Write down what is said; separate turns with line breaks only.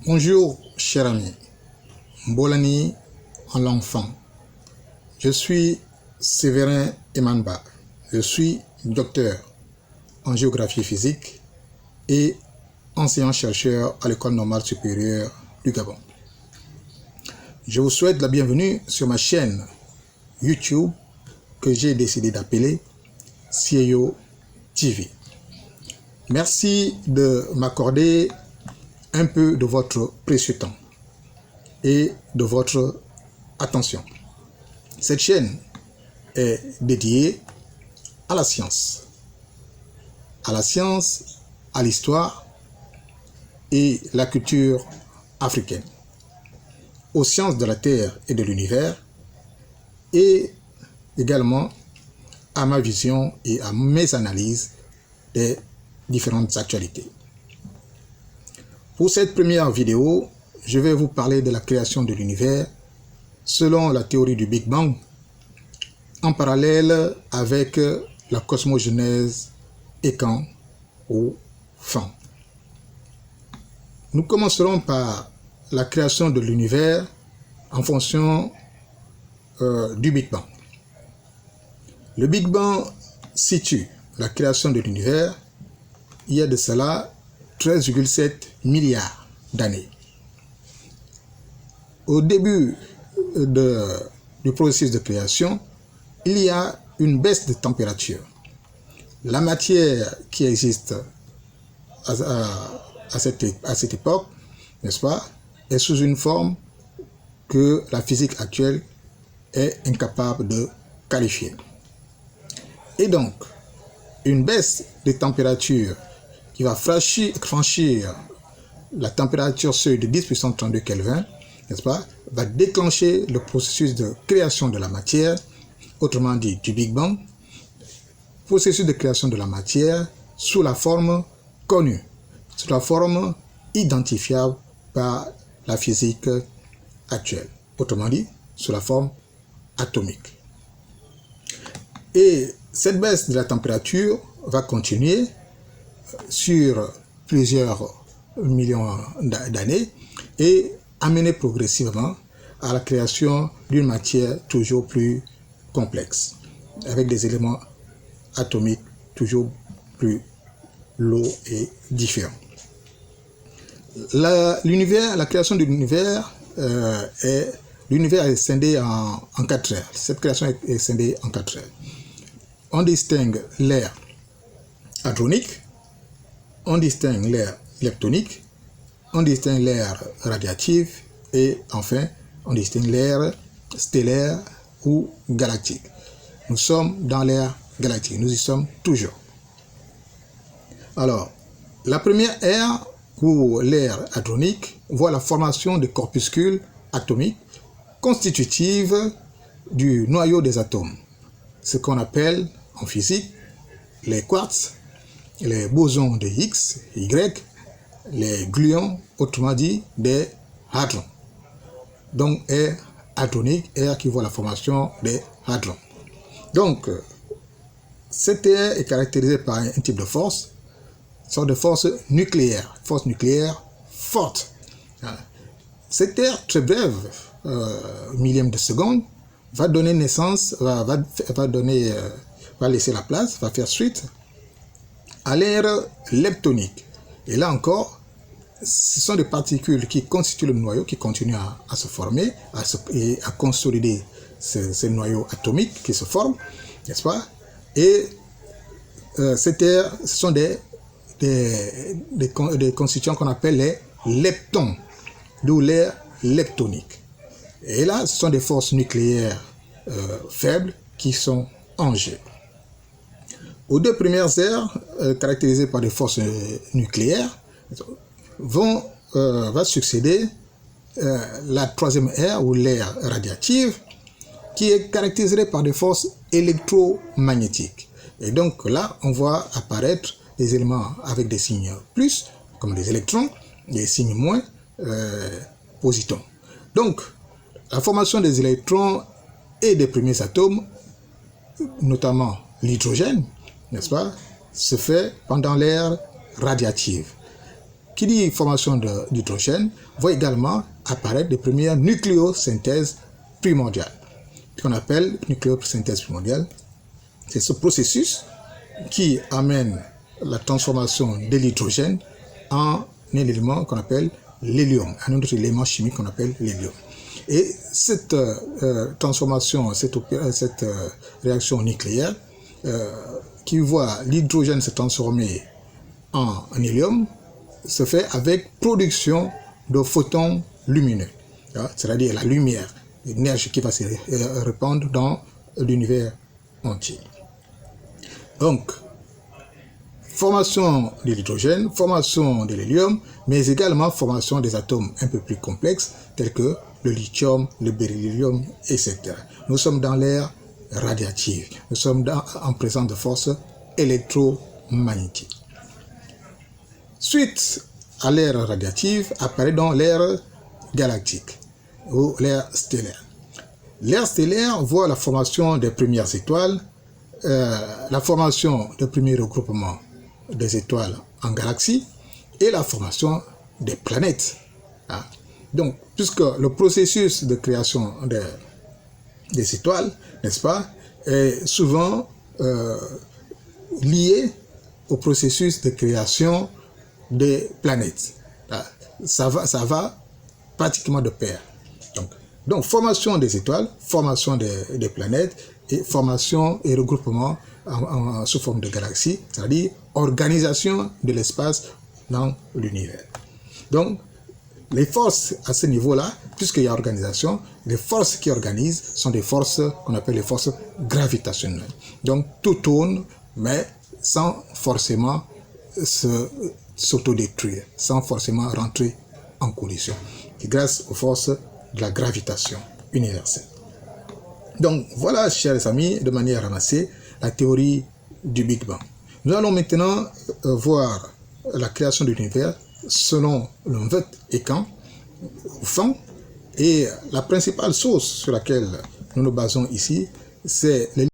Bonjour, cher ami. Mbolani en l'enfant. Je suis Séverin Emanba. Je suis docteur en géographie physique et enseignant-chercheur à l'École normale supérieure du Gabon. Je vous souhaite la bienvenue sur ma chaîne YouTube que j'ai décidé d'appeler CIO TV. Merci de m'accorder un peu de votre précieux temps et de votre attention. Cette chaîne est dédiée à la science, à l'histoire et la culture africaine, aux sciences de la Terre et de l'univers, et également à ma vision et à mes analyses des différentes actualités. Pour cette première vidéo, je vais vous parler de la création de l'univers selon la théorie du Big Bang, en parallèle avec la cosmogenèse Ekan ou Fan. Nous commencerons par la création de l'univers en fonction du Big Bang. Le Big Bang situe la création de l'univers il y a de cela 13,7 milliards d'années. Au début du processus de création, il y a une baisse de température. La matière qui existe à cette époque, n'est-ce pas, est sous une forme que la physique actuelle est incapable de qualifier. Et donc, une baisse de température qui va franchir la température seuil de 10 puissance 32 Kelvin, n'est-ce pas, va déclencher le processus de création de la matière, autrement dit du Big Bang, processus de création de la matière sous la forme connue, sous la forme identifiable par la physique actuelle, autrement dit sous la forme atomique. Et cette baisse de la température va continuer sur plusieurs millions d'années et amener progressivement à la création d'une matière toujours plus complexe, avec des éléments atomiques toujours plus lourds et différents. La création de l'univers est scindée en 4 ères. Cette création est scindée en 4 ères. On distingue l'ère hadronique, on distingue l'ère leptonique, on distingue l'ère radiative et enfin on distingue l'ère stellaire ou galactique. Nous sommes dans l'ère galactique, nous y sommes toujours. Alors, la première ère ou l'ère hadronique voit la formation de corpuscules atomiques constitutifs du noyau des atomes, ce qu'on appelle en physique les quarks, les bosons de X, Y, les gluons, autrement dit des hadrons. Donc, ère hadronique, ère qui voit la formation des hadrons. Donc, cette ère est caractérisée par un type de force, sorte de force nucléaire forte. Cette ère très brève, millième de seconde, va donner naissance, va laisser la place, va faire suite à l'ère leptonique. Et là encore, ce sont des particules qui constituent le noyau, qui continuent à se former et à consolider ces noyaux atomiques qui se forment, n'est-ce pas? Et cette ère, ce sont des constituants qu'on appelle les leptons, d'où l'ère leptonique. Et là, ce sont des forces nucléaires faibles qui sont en jeu. Aux deux premières ères, caractérisées par des forces nucléaires, va succéder la troisième ère ou l'ère radiative, qui est caractérisée par des forces électromagnétiques. Et donc là, on voit apparaître des éléments avec des signes plus, comme les électrons, des signes moins, positons. Donc, la formation des électrons et des premiers atomes, notamment l'hydrogène, n'est-ce pas, se fait pendant l'ère radiative. qui dit formation d'hydrogène voit également apparaître des premières nucléosynthèses primordiales. Ce qu'on appelle nucléosynthèse primordiale, c'est ce processus qui amène la transformation de l'hydrogène en un élément qu'on appelle l'hélium, un autre élément chimique qu'on appelle l'hélium. Et cette transformation, cette réaction nucléaire qui voit l'hydrogène se transformer en hélium se fait avec production de photons lumineux, c'est-à-dire la lumière, l'énergie qui va se répandre dans l'univers entier. Donc, formation de l'hydrogène, formation de l'hélium, mais également formation des atomes un peu plus complexes, tels que le lithium, le beryllium, etc. Nous sommes dans l'ère radiative. Nous sommes en présence de forces électromagnétiques. Suite à l'ère radiative, apparaît donc l'ère galactique ou l'ère stellaire. L'ère stellaire voit la formation des premières étoiles, la formation des premiers regroupements des étoiles en galaxies et la formation des planètes. Donc, puisque le processus de création des étoiles, n'est-ce pas, est souvent lié au processus de création des planètes. Ça va pratiquement de pair. Donc formation des étoiles, formation des planètes et formation et regroupement sous forme de galaxies, c'est-à-dire organisation de l'espace dans l'univers. Donc, les forces à ce niveau-là, puisqu'il y a organisation, les forces qui organisent sont des forces qu'on appelle les forces gravitationnelles. Donc, tout tourne, mais sans forcément s'autodétruire, sans forcément rentrer en collision, grâce aux forces de la gravitation universelle. Donc, voilà, chers amis, de manière ramassée, la théorie du Big Bang. Nous allons maintenant voir la création de l'univers selon le Vought et Kahn, et la principale source sur laquelle nous nous basons ici, c'est les